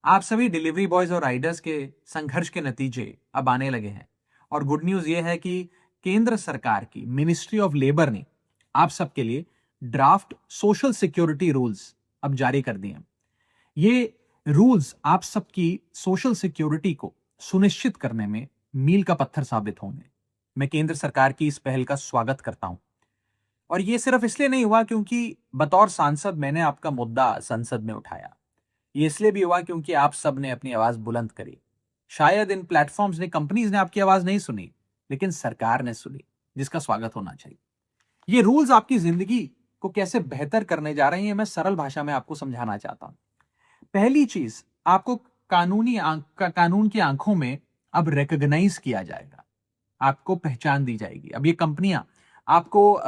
आप सभी delivery boys और राइडर्स के संघर्ष के नतीजे अब आने लगे हैं। और गुड न्यूज ये है कि केंद्र सरकार की मिनिस्ट्री ऑफ लेबर ने आप सबके लिए ड्राफ्ट सोशल सिक्योरिटी रूल्स अब जारी कर दिए हैं। ये रूल्स आप सबकी सोशल सिक्योरिटी को सुनिश्चित करने में मील का पत्थर साबित होंगे। मैं केंद्र सरकार की इस पहल का स्वागत करता हूं। और ये सिर्फ इसलिए नहीं हुआ क्योंकि बतौर सांसद मैंने आपका मुद्दा संसद में उठाया। ये इसलिए भी हुआ क्योंकि आप सब ने अपनी आवाज बुलंद करी। शायद इन प्लेटफॉर्म्स ने, कंपनीज ने आपकी आवाज नहीं सुनी, लेकिन सरकार ने सुनी, जिसका स्वागत होना चाहिए। ये रूल्स आपकी जिंदगी को कैसे बेहतर करने जा रहे हैं, मैं सरल भाषा में आपको समझाना चाहता हूं। पहली चीज, आपको कानून की आंखों में अब रिकॉग्नाइज किया जाएगा, आपको पहचान दी जाएगी। अब ये कंपनियां आपको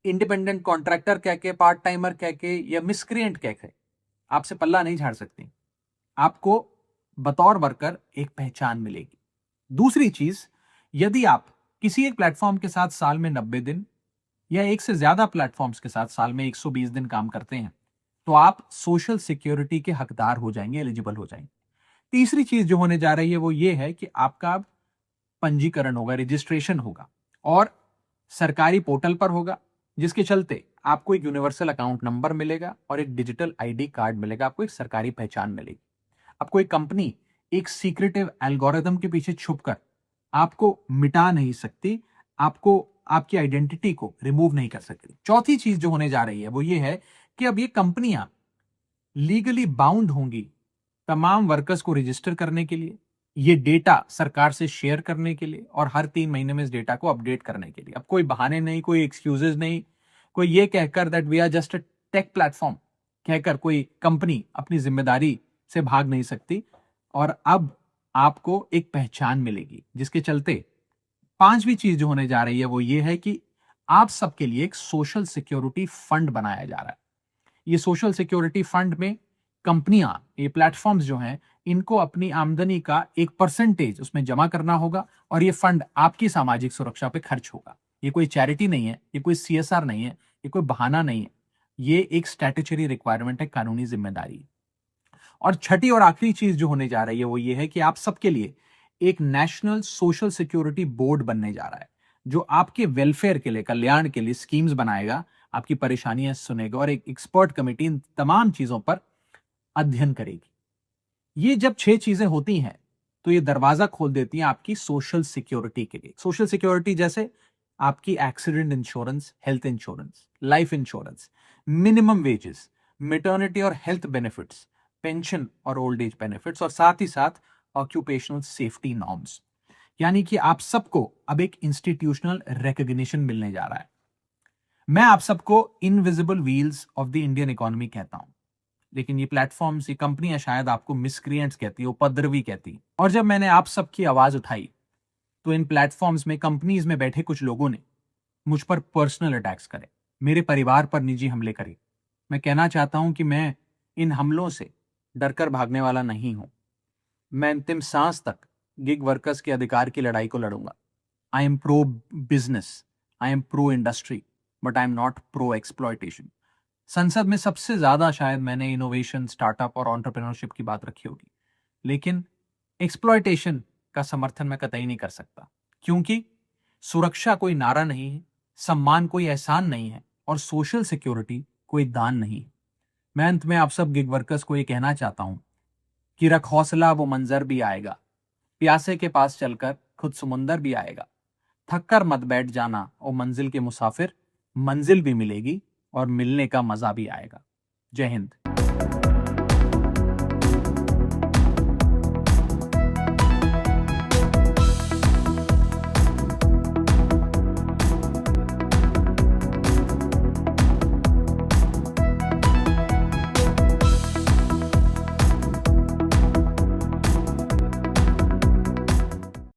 इंडिपेंडेंट कॉन्ट्रैक्टर कह के, पार्ट टाइमर कह के या मिसक्रिएंट कह के आपसे पल्ला नहीं झाड़ सकती। आपको बतौर वर्कर एक पहचान मिलेगी। दूसरी चीज, यदि आप किसी एक प्लेटफॉर्म के साथ साल में 90 दिन या एक से ज्यादा प्लेटफॉर्म्स के साथ साल में 120 दिन काम करते हैं, तो आप सोशल सिक्योरिटी के हकदार हो जाएंगे, एलिजिबल हो जाएंगे। तीसरी चीज जो होने जा रही है वो ये है कि आपका पंजीकरण होगा, रजिस्ट्रेशन होगा और सरकारी पोर्टल पर होगा, जिसके चलते आपको एक यूनिवर्सल अकाउंट नंबर मिलेगा और एक डिजिटल आईडी कार्ड मिलेगा। आपको एक सरकारी पहचान मिलेगी। आपको एक कंपनी एक सीक्रेटिव एल्गोरिथम के पीछे छुपकर आपको मिटा नहीं सकती, आपको आपकी आइडेंटिटी को रिमूव नहीं कर सकती। चौथी चीज जो होने जा रही है वो ये है कि अब ये कंपनियां लीगली बाउंड होंगी तमाम वर्कर्स को रजिस्टर करने के लिए, ये डेटा सरकार से शेयर करने के लिए और हर 3 महीने में इस डेटा को अपडेट करने के लिए। अब कोई बहाने नहीं, कोई एक्सक्यूजेज नहीं, कोई ये कहकर that we are just a tech platform कहकर कोई कंपनी अपनी जिम्मेदारी से भाग नहीं सकती। और अब आपको एक पहचान मिलेगी, जिसके चलते पांचवी चीज जो होने जा रही है वो ये है कि आप सबके लिए एक सोशल सिक्योरिटी फंड बनाया जा रहा है। ये सोशल सिक्योरिटी फंड में कंपनियां, ये प्लेटफॉर्म्स जो हैं, इनको अपनी आमदनी का एक परसेंटेज उसमें जमा करना होगा और ये फंड आपकी सामाजिक सुरक्षा पे खर्च होगा। ये कोई चैरिटी नहीं है, ये कोई सीएसआर नहीं है, ये कोई बहाना नहीं है, ये एक स्टैट्यूटरी रिक्वायरमेंट है, कानूनी जिम्मेदारी है। और छठी और आखिरी चीज जो होने जा रही है वो ये है कि आप सबके लिए एक नेशनल सोशल सिक्योरिटी बोर्ड बनने जा रहा है, जो आपके वेलफेयर के लिए, कल्याण के लिए स्कीम्स बनाएगा, आपकी परेशानियां सुनेगा और एक एक्सपर्ट कमेटी इन तमाम चीजों पर अध्ययन करेगी। ये जब 6 चीजें होती हैं तो ये दरवाजा खोल देती हैं आपकी सोशल सिक्योरिटी के लिए। सोशल सिक्योरिटी जैसे आपकी accident insurance, health insurance, life insurance, minimum wages, maternity और हेल्थ बेनिफिट्स, पेंशन और ओल्ड एज बेनिफिट्स, और साथ ही साथ ऑक्यूपेशनल सेफ्टी नॉर्म्स। यानी कि आप सबको अब एक इंस्टीट्यूशनल रिकॉग्निशन मिलने जा रहा है। मैं आप सबको invisible wheels of the Indian economy कहता हूं, लेकिन ये प्लेटफॉर्म्स, ये कंपनियां शायद आपको मिसक्रिएंट्स कहती, उपद्रवी कहती। और जब मैंने आप सबकी आवाज उठाई तो इन प्लेटफॉर्म्स में, कंपनीज में बैठे कुछ लोगों ने मुझ पर पर्सनल अटैक्स करे, मेरे परिवार पर निजी हमले करे। मैं कहना चाहता हूं कि मैं इन हमलों से डरकर भागने वाला नहीं हूं। मैं अंतिम सांस तक गिग वर्कर्स के अधिकार की लड़ाई को लड़ूंगा। I am pro business, I am pro industry, but I am not pro exploitation. संसद में सबसे ज्यादा शायद मैंने इनोवेशन, स्टार्टअप और एंटरप्रेन्योरशिप की बात रखी होगी, लेकिन एक्सप्लॉयटेशन का समर्थन मैं कतई नहीं कर सकता, क्योंकि सुरक्षा कोई नारा नहीं है, सम्मान कोई एहसान नहीं है और सोशल सिक्योरिटी कोई दान नहीं है। मैं अंत में आप सब गिग वर्कर्स को ये कहना चाहता हूं कि रख हौसला, वो मंजर भी आएगा। प्यासे के पास चलकर खुद समुंदर भी आएगा। थक कर मत बैठ जाना ओ मंजिल के मुसाफिर, मंजिल भी मिलेगी और मिलने का मजा भी आएगा। जय हिंद।